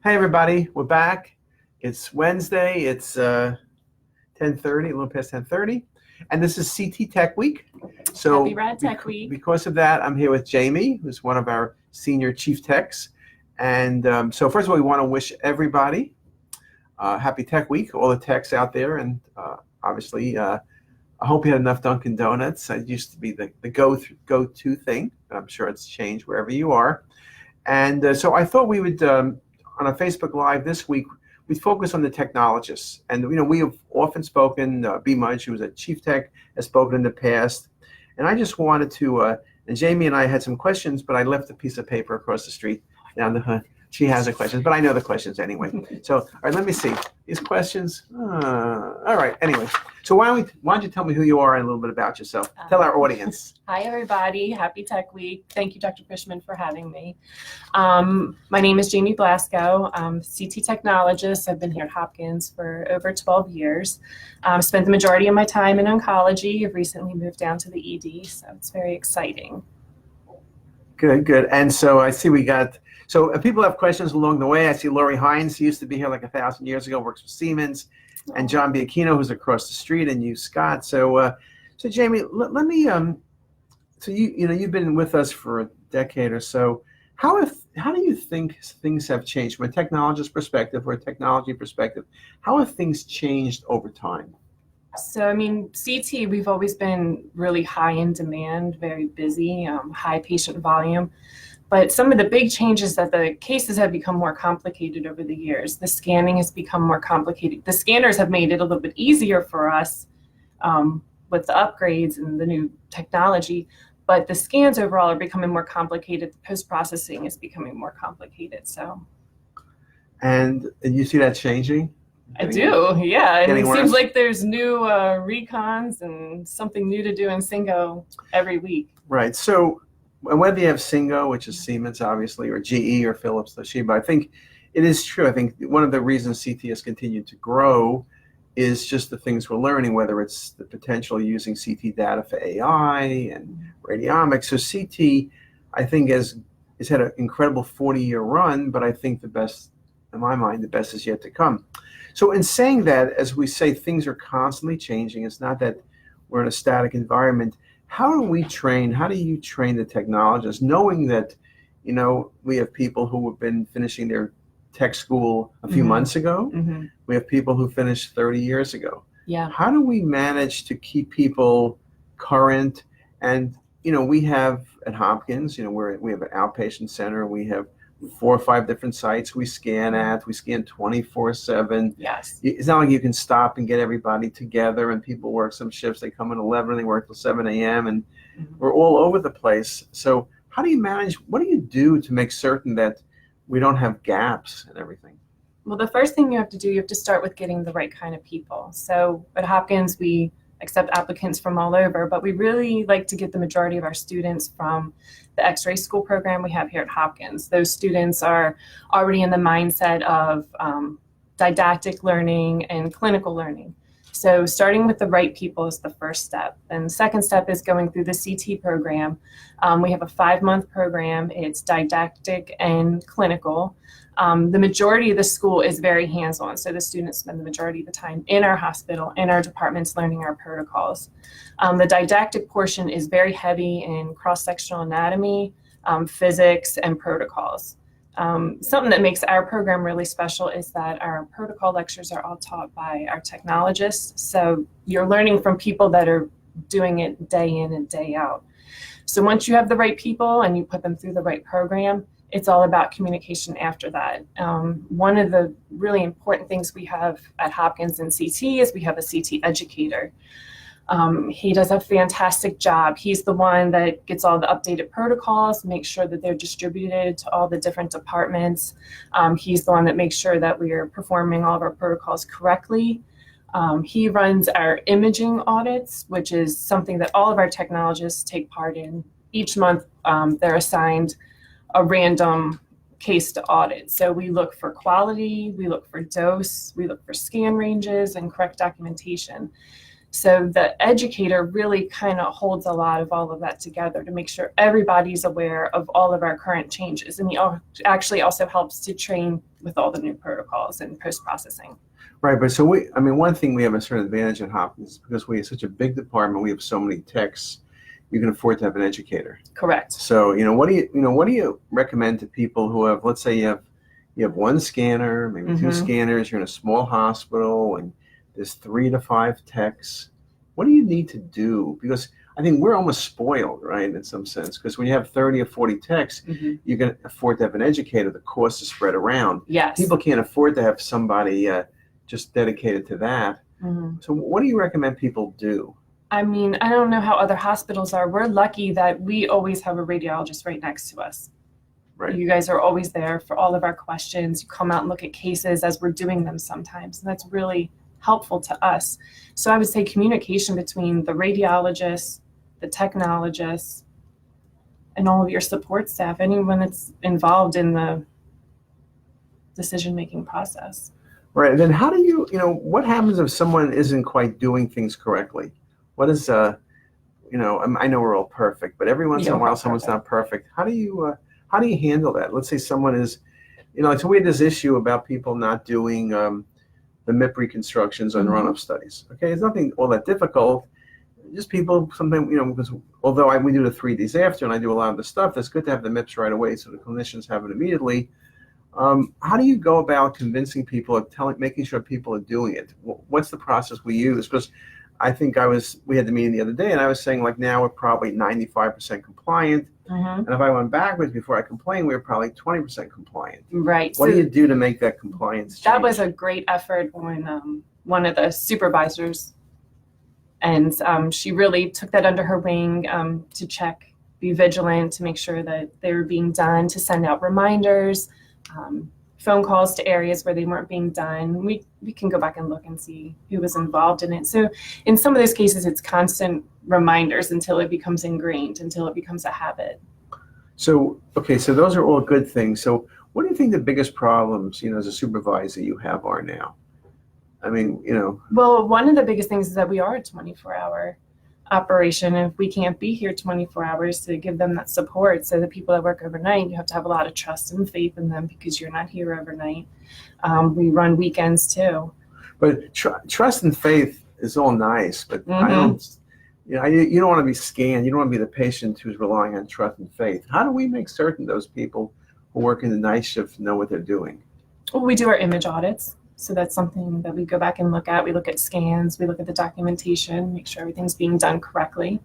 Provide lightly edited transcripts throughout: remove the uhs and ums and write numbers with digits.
Hey everybody, we're back. It's Wednesday. It's 10:30, a little past 10:30, and this is CT Tech Week. So Happy Rad Tech Week. Because of that, I'm here with Jaimie, who's one of our senior chief techs. And so first of all, we want to wish everybody happy Tech Week, all the techs out there, and obviously I hope you had enough Dunkin' Donuts. It used to be the go-to thing, but I'm sure it's changed wherever you are. And so I thought we would, on a Facebook Live this week, we focus on the technologists. And, we have often spoken, B. Mudge, who was a chief tech, has spoken in the past. And I just wanted to, and Jaimie and I had some questions, but I left a piece of paper across the street down the hood. She has the questions, but I know the questions anyway. So, all right, let me see. These questions, all right, anyway. So why don't you tell me who you are and a little bit about yourself? Tell our audience. Hi, everybody. Happy Tech Week. Thank you, Dr. Fishman, for having me. My name is Jaimie Blasko. I'm a CT technologist. I've been here at Hopkins for over 12 years. Spent the majority of my time in oncology. I've recently moved down to the ED, so it's very exciting. Good. And so I see so if people have questions along the way. I see Lori Hines, he used to be here like 1,000 years ago, works for Siemens, and John Biacchino, who's across the street, and you, Scott. So Jaimie, let me, so you've been with us for a decade or so. How do you think things have changed from a technologist perspective or a technology perspective? How have things changed over time? So, CT, we've always been really high in demand, very busy, high patient volume. But some of the big changes that the cases have become more complicated over the years. The scanning has become more complicated. The scanners have made it a little bit easier for us with the upgrades and the new technology. But the scans overall are becoming more complicated. The post-processing is becoming more complicated. And you see that changing? I do, yeah. And it seems like there's new recons and something new to do in Syngo every week. Right. So whether you have Syngo, which is Siemens, obviously, or GE or Philips, Toshiba, I think it is true. I think one of the reasons CT has continued to grow is just the things we're learning, whether it's the potential using CT data for AI and radiomics. So CT, I think, has had an incredible 40-year run, but I think the best, in my mind, the best is yet to come. So in saying that, as we say, things are constantly changing. It's not that we're in a static environment. How do you train the technologists, knowing that, we have people who have been finishing their tech school a few months ago. Mm-hmm. We have people who finished 30 years ago. Yeah. How do we manage to keep people current? And, we have at Hopkins, we have an outpatient center. We have 4 or 5 different sites we scan at. We scan 24/7. Yes. It's not like you can stop and get everybody together, and people work some shifts. They come at 11 and they work till 7 a.m. and we're all over the place. So how do you manage? What do you do to make certain that we don't have gaps and everything? Well, the first thing you have to start with getting the right kind of people. So at Hopkins, we accept applicants from all over, but we really like to get the majority of our students from the X-ray school program we have here at Hopkins. Those students are already in the mindset of didactic learning and clinical learning. So starting with the right people is the first step. And the second step is going through the CT program. We have a 5-month program. It's didactic and clinical. The majority of the school is very hands-on, so the students spend the majority of the time in our hospital, in our departments, learning our protocols. The didactic portion is very heavy in cross-sectional anatomy, physics, and protocols. Something that makes our program really special is that our protocol lectures are all taught by our technologists, so you're learning from people that are doing it day in and day out. So once you have the right people and you put them through the right program, it's all about communication after that. One of the really important things we have at Hopkins and CT is we have a CT educator. He does a fantastic job. He's the one that gets all the updated protocols, makes sure that they're distributed to all the different departments. He's the one that makes sure that we are performing all of our protocols correctly. He runs our imaging audits, which is something that all of our technologists take part in. Each month, they're assigned a random case to audit. So we look for quality, we look for dose, we look for scan ranges and correct documentation. So the educator really kind of holds a lot of all of that together to make sure everybody's aware of all of our current changes. And he actually also helps to train with all the new protocols and post-processing. Right, but so one thing we have a certain advantage at Hopkins is because we have such a big department, we have so many techs, you can afford to have an educator. Correct. So, what do you recommend to people who have, let's say you have one scanner, maybe two scanners, you're in a small hospital, and there's 3 to 5 techs. What do you need to do? Because I think we're almost spoiled, right, in some sense, because when you have 30 or 40 techs, you can afford to have an educator. The cost is spread around. Yes. People can't afford to have somebody just dedicated to that. So what do you recommend people do? I mean, I don't know how other hospitals are. We're lucky that we always have a radiologist right next to us. Right. You guys are always there for all of our questions. You come out and look at cases as we're doing them sometimes, and that's really helpful to us. So I would say communication between the radiologists, the technologists, and all of your support staff, anyone that's involved in the decision-making process. Right. And then how do what happens if someone isn't quite doing things correctly? What is, I know we're all perfect, but every once in a while someone's not perfect. How do you handle that? Let's say someone is, so we had this issue about people not doing the MIP reconstructions on run-up studies. Okay, it's nothing all that difficult. Just people sometimes, because although we do the 3Ds after and I do a lot of the stuff, it's good to have the MIPs right away so the clinicians have it immediately. How do you go about convincing people of making sure people are doing it? What's the process we use? Because I think we had the meeting the other day and I was saying now we're probably 95% compliant. And if I went backwards before I complained, we were probably 20% compliant. Right. What do you do to make that compliance change? That was a great effort on one of the supervisors. And she really took that under her wing to check, be vigilant, to make sure that they were being done, to send out reminders, phone calls to areas where they weren't being done. We can go back and look and see who was involved in it. So in some of those cases, it's constant reminders until it becomes ingrained, until it becomes a habit. So, okay, so those are all good things. So what do you think the biggest problems, as a supervisor you have are now? I mean, Well, one of the biggest things is that we are a 24-hour operation. If we can't be here 24 hours to give them that support, so the people that work overnight, you have to have a lot of trust and faith in them because you're not here overnight. We run weekends too. But trust and faith is all nice, but I don't, you don't want to be scanned. You don't want to be the patient who's relying on trust and faith. How do we make certain those people who work in the night shift know what they're doing? Well, we do our image audits. So that's something that we go back and look at. We look at scans, we look at the documentation, make sure everything's being done correctly.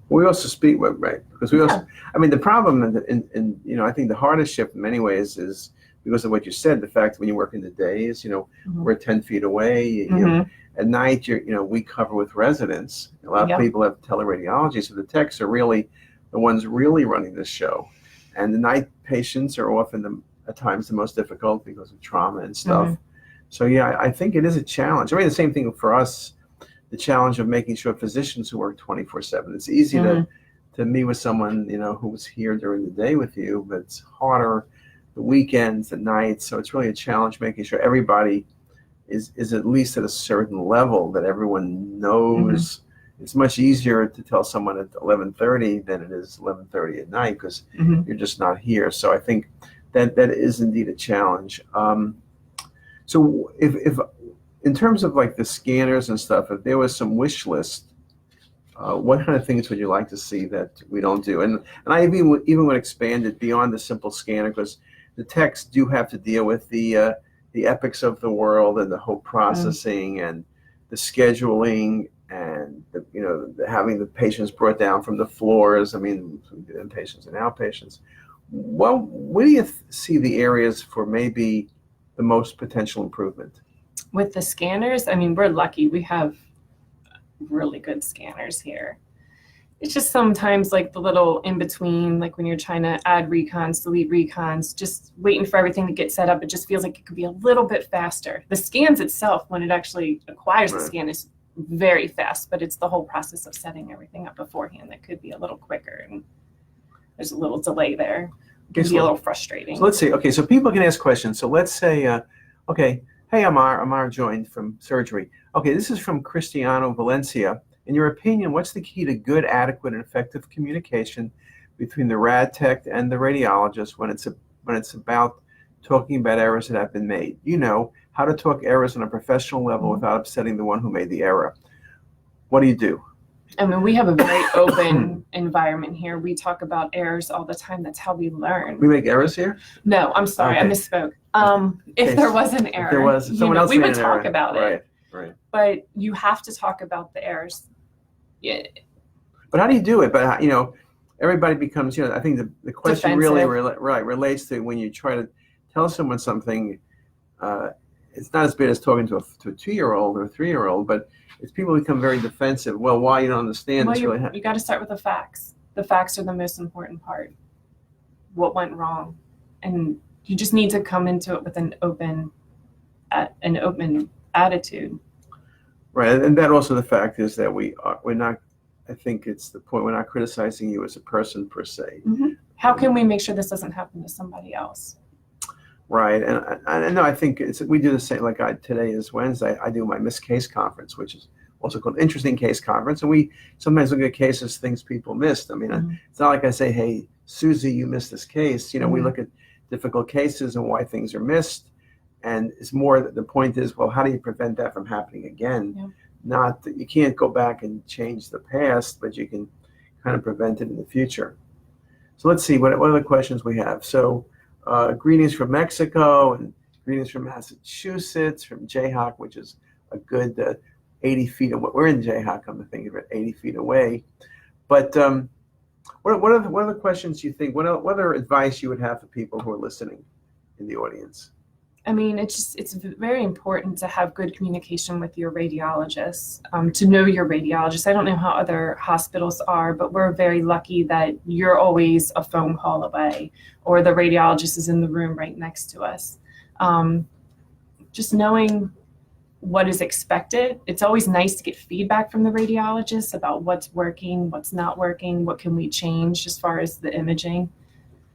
We also speak with, right? Because we also, the problem in I think the hardest shift in many ways is because of what you said, the fact that when you work in the days, we're 10 feet away. At night, we cover with residents. A lot of people have teleradiology, so the techs are really the ones really running this show. And the night patients are often at times the most difficult because of trauma and stuff. So yeah, I think it is a challenge. The same thing for us, the challenge of making sure physicians who work 24/7. It's easy to meet with someone, who's here during the day with you, but it's harder the weekends, the nights. So it's really a challenge making sure everybody is at least at a certain level that everyone knows. It's much easier to tell someone at 11:30 than it is 11:30 at night because you're just not here. So I think that is indeed a challenge. So if in terms of the scanners and stuff, if there was some wish list, what kind of things would you like to see that we don't do? And I even would expand it beyond the simple scanner because the techs do have to deal with the Epics of the world and the hope processing and the scheduling and having the patients brought down from the floors. Inpatients and outpatients. Well, where do you see the areas for maybe the most potential improvement? With the scanners, we're lucky. We have really good scanners here. It's just sometimes the little in between, when you're trying to add recons, delete recons, just waiting for everything to get set up. It just feels like it could be a little bit faster. The scans itself, when it actually acquires the scan, is very fast, but it's the whole process of setting everything up beforehand that could be a little quicker, and there's a little delay there. It can be a little frustrating. So let's say, so people can ask questions. So let's say, hey, Amar joined from surgery. Okay, this is from Cristiano Valencia. In your opinion, what's the key to good, adequate, and effective communication between the rad tech and the radiologist when it's about talking about errors that have been made? You know, how to talk errors on a professional level without upsetting the one who made the error. What do you do? I mean, we have a very open environment here. We talk about errors all the time. That's how we learn. We make errors here? No, I'm sorry, Okay. I misspoke. If there was an error, If there was, someone else we made would an talk error. about it. Right. But you have to talk about the errors. Yeah. But how do you do it? But everybody becomes, I think the question really relates to when you try to tell someone something. It's not as bad as talking to a 2-year-old or a 3-year-old, but it's people become very defensive. Well, why you don't understand? Well, you got to start with the facts. The facts are the most important part. What went wrong, and you just need to come into it with an open attitude. Right, and that also the fact is that we're not. I think it's the point. We're not criticizing you as a person per se. Mm-hmm. How can we make sure this doesn't happen to somebody else? Right, and I know. I think we do the same. Like today is Wednesday. I do my missed case conference, which is also called interesting case conference, and we sometimes look at cases, things people missed. I mean, It's not like I say, "Hey, Susie, you missed this case." We look at difficult cases and why things are missed, and it's more that the point is, well, how do you prevent that from happening again? Yeah. Not that you can't go back and change the past, but you can kind of prevent it in the future. So let's see what other questions we have. So. Greetings from Mexico and greetings from Massachusetts, from Jayhawk, which is a good 80 feet away. We're in Jayhawk, I'm thinking of it, 80 feet away. But what are the questions you think? What other advice you would have for people who are listening in the audience? I mean, it's very important to have good communication with your radiologist, to know your radiologist. I don't know how other hospitals are, but we're very lucky that you're always a phone call away, or the radiologist is in the room right next to us. Just knowing what is expected. It's always nice to get feedback from the radiologist about what's working, what's not working, what can we change as far as the imaging.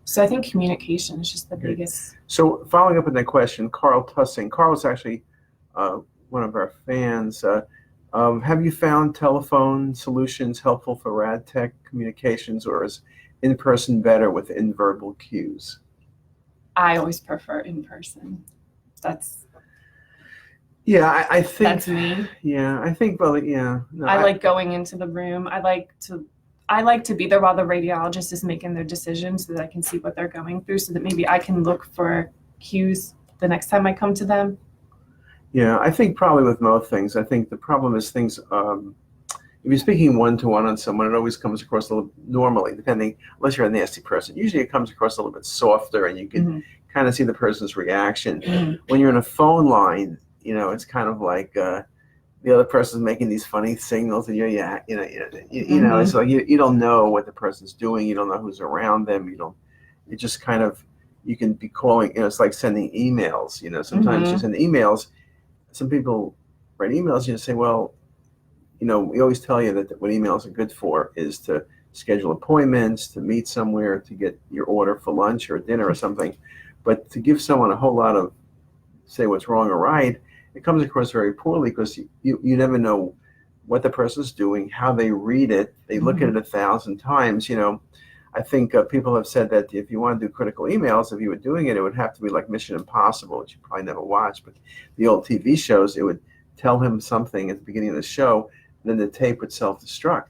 So I think communication is just the biggest. So following up on that question, Carl Tussing. Carl is actually one of our fans. Have you found telephone solutions helpful for rad tech communications, or is in-person better with in-verbal cues? I always prefer in-person. Yeah, I think that's me. Yeah, I think. Well, yeah. No, I like going into the room. I like to be there while the radiologist is making their decisions, so that I can see what they're going through, so that maybe I can look for cues the next time I come to them. Yeah, I think probably with most things, I think the problem is things. If you're speaking one-to-one on someone, it always comes across a little normally, unless you're a nasty person. Usually, it comes across a little bit softer, and you can kind of see the person's reaction. When you're on a phone line, it's kind of like. The other person's making these funny signals, and it's like you don't know what the person's doing. You don't know who's around them. You just kind of, you can be calling. It's like sending emails. Sometimes you send emails. Some people write emails. You say, well, we always tell you that what emails are good for is to schedule appointments, to meet somewhere, to get your order for lunch or dinner or something. But to give someone a whole lot of say what's wrong or right. It comes across very poorly because you never know what the person's doing, how they read it. They look at it 1,000 times. I think people have said that if you want to do critical emails, if you were doing it, it would have to be like Mission Impossible, which you probably never watched. But the old TV shows, it would tell him something at the beginning of the show, and then the tape would self-destruct.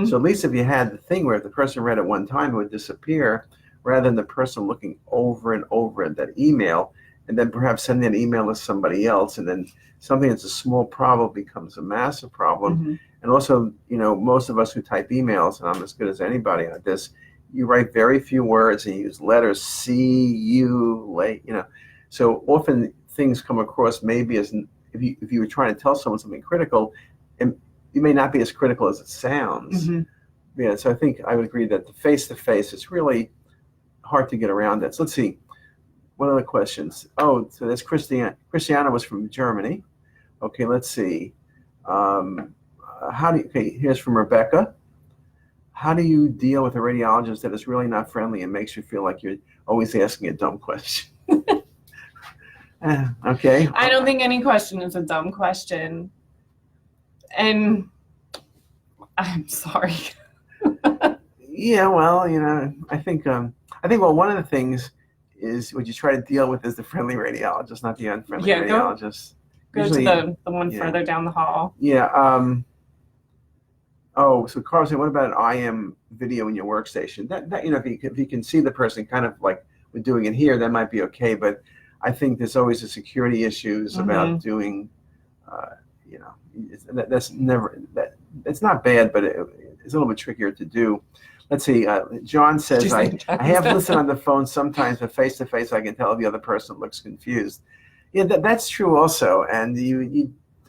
So at least if you had the thing where if the person read it one time, it would disappear, rather than the person looking over and over at that email, and then perhaps sending an email to somebody else, and then something that's a small problem becomes a massive problem. And also, most of us who type emails, and I'm as good as anybody at this, you write very few words and you use letters, see, you, late, So often things come across maybe as, if you were trying to tell someone something critical, and you may not be as critical as it sounds. Yeah, so I think I would agree that the face-to-face, it's really hard to get around that. So let's see. What other questions? Oh, so that's Christiana. Christiana was from Germany. Okay, let's see. Here's from Rebecca. How do you deal with a radiologist that is really not friendly and makes you feel like you're always asking a dumb question? Okay. I don't think any question is a dumb question. And I'm sorry. Yeah, well, I think one of the things is what you try to deal with is the friendly radiologist, not the unfriendly radiologist. Go Usually, to the one further down the hall. Yeah. So Carl said, what about an IM video in your workstation? That if you can see the person kind of like we're doing it here, that might be okay. But I think there's always the security issues about doing, that's never that. It's not bad, but it's a little bit trickier to do. Let's see. John says, I have listened on the phone sometimes, but face to face, I can tell if the other person looks confused. Yeah, that's true also. And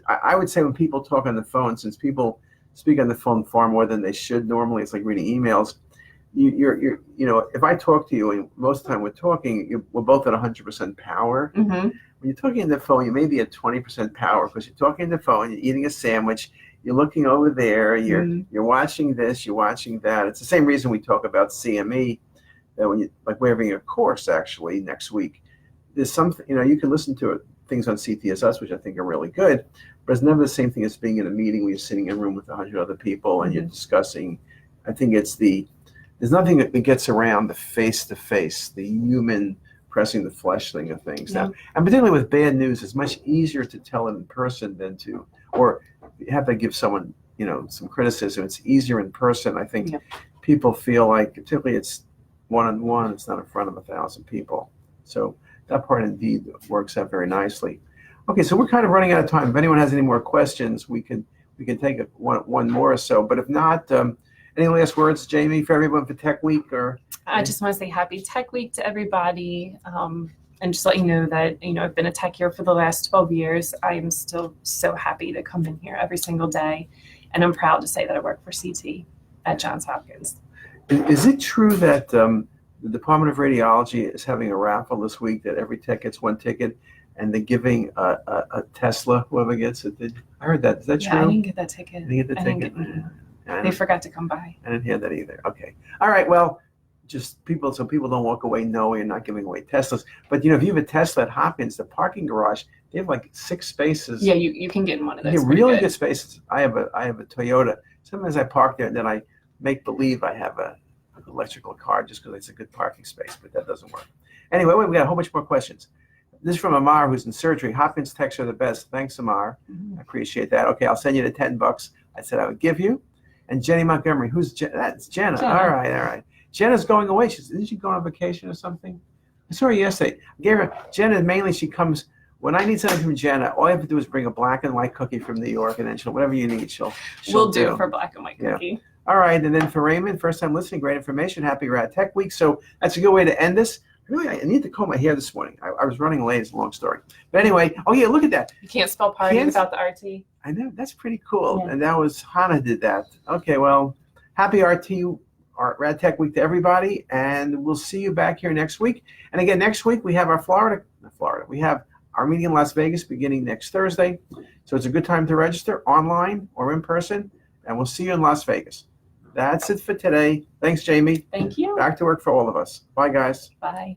I would say when people talk on the phone, since people speak on the phone far more than they should normally, it's like reading emails. If I talk to you, and most of the time we're talking, we're both at 100% power. Mm-hmm. When you're talking on the phone, you may be at 20% power because you're talking on the phone, you're eating a sandwich, you're looking over there, you're watching this, you're watching that. It's the same reason we talk about CME, that when we're having a course actually next week. There's something, you can listen to things on CTisus, which I think are really good, but it's never the same thing as being in a meeting where you're sitting in a room with 100 other people and you're discussing. I think there's nothing that gets around the face-to-face, the human pressing the flesh thing of things. Now, and particularly with bad news, it's much easier to tell it in person than or you have to give someone, some criticism. It's easier in person. I think people feel like, particularly it's one-on-one, it's not in front of 1,000 people. So that part indeed works out very nicely. Okay, so we're kind of running out of time. If anyone has any more questions, we can take one more or so. But if not, any last words, Jaimie, for everyone for Tech Week? I just want to say happy Tech Week to everybody, and just let you know that I've been a tech here for the last 12 years. I'm still so happy to come in here every single day, and I'm proud to say that I work for CT at Johns Hopkins. Is it true that the Department of Radiology is having a raffle this week that every tech gets one ticket, and they're giving a Tesla, whoever gets it? I heard that. Is that true? I didn't get that ticket. You didn't get the ticket? They forgot to come by. I didn't hear that either. Okay. All right. Well, just so people don't walk away knowing you're not giving away Teslas. But, if you have a Tesla at Hopkins, the parking garage, they have like 6 spaces. Yeah, you can get in one of those. Yeah, really good spaces. I have a Toyota. Sometimes I park there and then I make believe I have an electrical car just because it's a good parking space, but that doesn't work. Anyway, we got a whole bunch more questions. This is from Amar, who's in surgery. Hopkins techs are the best. Thanks, Amar. I appreciate that. Okay, I'll send you the $10 I said I would give you. And Jenny Montgomery, who's that's Jenna. All right. Jenna's going away. Isn't she going on vacation or something? I saw her yesterday. I gave her Jenna. Mainly, she comes when I need something from Jenna. All I have to do is bring a black and white cookie from New York, and then whatever you need, she'll we'll do for black and white cookie. Yeah. All right, and then for Raymond, first time listening, great information. Happy Rad Tech Week. So that's a good way to end this. Really, I need to comb my hair this morning. I was running late. It's a long story. But anyway, look at that. You can't spell party without the RT. I know. That's pretty cool. Yeah. And that was, Hannah did that. Okay, well, happy Rad Tech Week to everybody. And we'll see you back here next week. And again, next week we have we have our meeting in Las Vegas beginning next Thursday. So it's a good time to register online or in person. And we'll see you in Las Vegas. That's it for today. Thanks, Jaimie. Thank you. Back to work for all of us. Bye, guys. Bye.